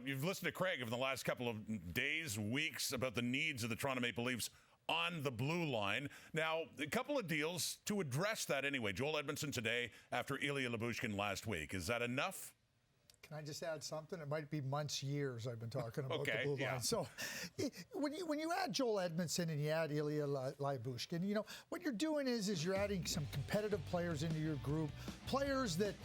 you've listened to Craig over the last couple of days, weeks about the needs of the Toronto Maple Leafs on the blue line. Now, a couple of deals to address that anyway. Joel Edmundson today after Ilya Lyubushkin last week. Is that enough? Can I just add something? It might be months, years I've been talking about okay, the blue line. So when you add Joel Edmundson and you add Ilya Lyubushkin, what you're doing is you're adding some competitive players into your group, players that,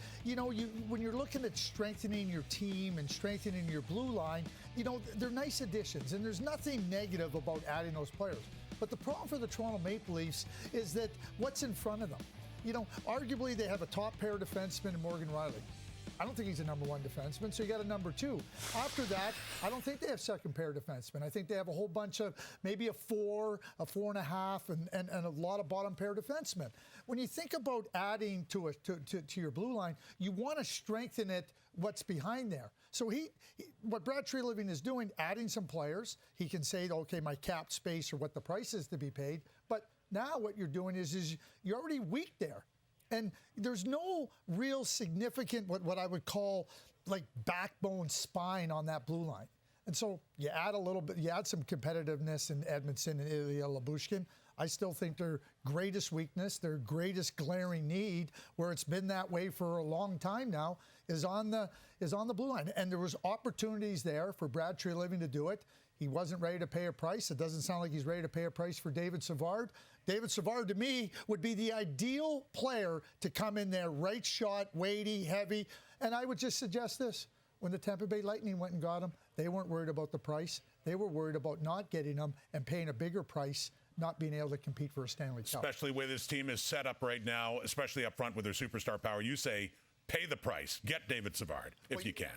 when you're looking at strengthening your team and strengthening your blue line, they're nice additions, and there's nothing negative about adding those players. But the problem for the Toronto Maple Leafs is that what's in front of them? Arguably they have a top pair defenseman in Morgan Riley. I don't think he's a number one defenseman, so you got a number two. After that, I don't think they have second pair defensemen. I think they have a whole bunch of maybe a 4, a 4.5, and a lot of bottom pair defensemen. When you think about adding to your blue line, you want to strengthen it. What's behind there? So what Brad Treliving is doing, adding some players. He can say, okay, my cap space or what the price is to be paid. But now what you're doing is you're already weak there. And there's no real significant, what I would call like backbone spine on that blue line. And so you add a little bit, you add some competitiveness in Edmundson and Ilya Lyubushkin. I still think their greatest weakness, their greatest glaring need, where it's been that way for a long time now, is on the blue line. And there was opportunities there for Brad Treliving to do it. He wasn't ready to pay a price. It doesn't sound like he's ready to pay a price for David Savard. David Savard, to me, would be the ideal player to come in there, right shot, weighty, heavy. And I would just suggest this. When the Tampa Bay Lightning went and got him, they weren't worried about the price. They were worried about not getting him and paying a bigger price, not being able to compete for a Stanley Cup. Especially the way this team is set up right now, especially up front with their superstar power. You say, pay the price. Get David Savard if you can.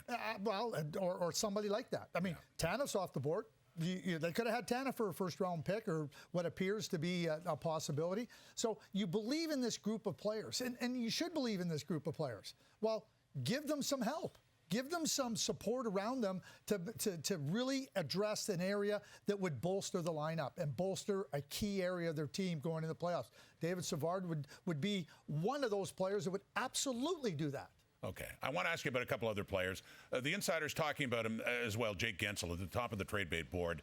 Or somebody like that. I mean, Tanef's off the board. They could have had Tanef for a first-round pick or what appears to be a possibility. So you believe in this group of players, and you should believe in this group of players. Well, give them some help. Give them some support around them to really address an area that would bolster the lineup and bolster a key area of their team going into the playoffs. David Savard would be one of those players that would absolutely do that. Okay. I want to ask you about a couple other players. The insider's talking about him as well, Jake Guentzel, at the top of the trade bait board.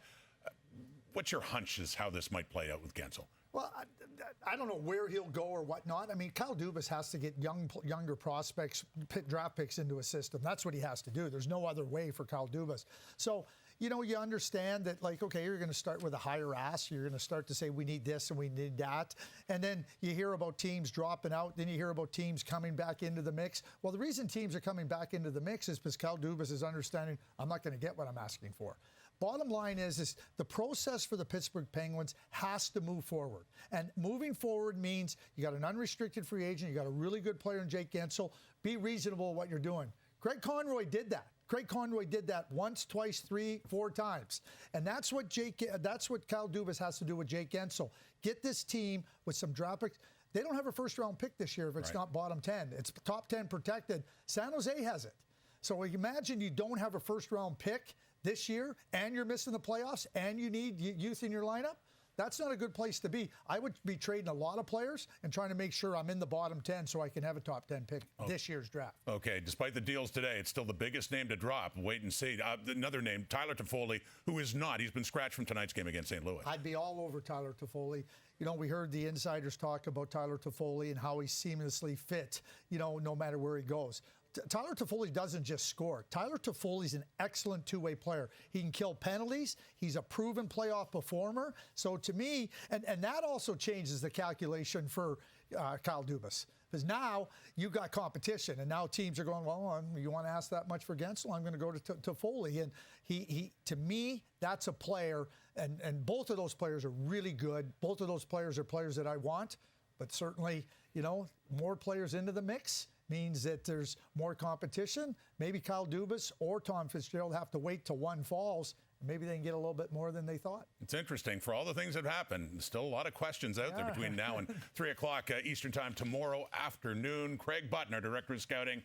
What's your hunch as how this might play out with Guentzel? Well, I don't know where he'll go or whatnot. I mean, Kyle Dubas has to get younger prospects, draft picks into a system. That's what he has to do. There's no other way for Kyle Dubas. So, you understand that, like, okay, you're going to start with a higher ask. You're going to start to say we need this and we need that. And then you hear about teams dropping out. Then you hear about teams coming back into the mix. Well, the reason teams are coming back into the mix is because Kyle Dubas is understanding I'm not going to get what I'm asking for. Bottom line is the process for the Pittsburgh Penguins has to move forward. And moving forward means you got an unrestricted free agent, you got a really good player in Jake Guentzel. Be reasonable in what you're doing. Greg Conroy did that. Greg Conroy did that once, twice, 3, 4 times. And that's what Kyle Dubas has to do with Jake Guentzel. Get this team with some draft picks. They don't have a first-round pick this year if it's not bottom 10. It's top 10 protected. San Jose has it. So imagine you don't have a first-round pick this year, and you're missing the playoffs, and you need youth in your lineup. That's not a good place to be. I would be trading a lot of players and trying to make sure I'm in the bottom 10 so I can have a top 10 pick this year's draft. Okay, despite the deals today, it's still the biggest name to drop. Wait and see. Another name, Tyler Toffoli, who is not. He's been scratched from tonight's game against St. Louis. I'd be all over Tyler Toffoli. We heard the insiders talk about Tyler Toffoli and how he seamlessly fit, no matter where he goes. Tyler Toffoli doesn't just score. Tyler Toffoli's an excellent two-way player. He can kill penalties. He's a proven playoff performer. So to me, and that also changes the calculation for Kyle Dubas. Because now you've got competition, and now teams are going, well, you want to ask that much for Guentzel? I'm going to go to Toffoli. And he to me, that's a player, and both of those players are really good. Both of those players are players that I want. But certainly, more players into the mix means that there's more competition. Maybe Kyle Dubas or Tom Fitzgerald have to wait till one falls. And maybe they can get a little bit more than they thought. It's interesting. For all the things that happened, still a lot of questions out there between now and 3 o'clock Eastern Time tomorrow afternoon. Craig Button, our Director of Scouting,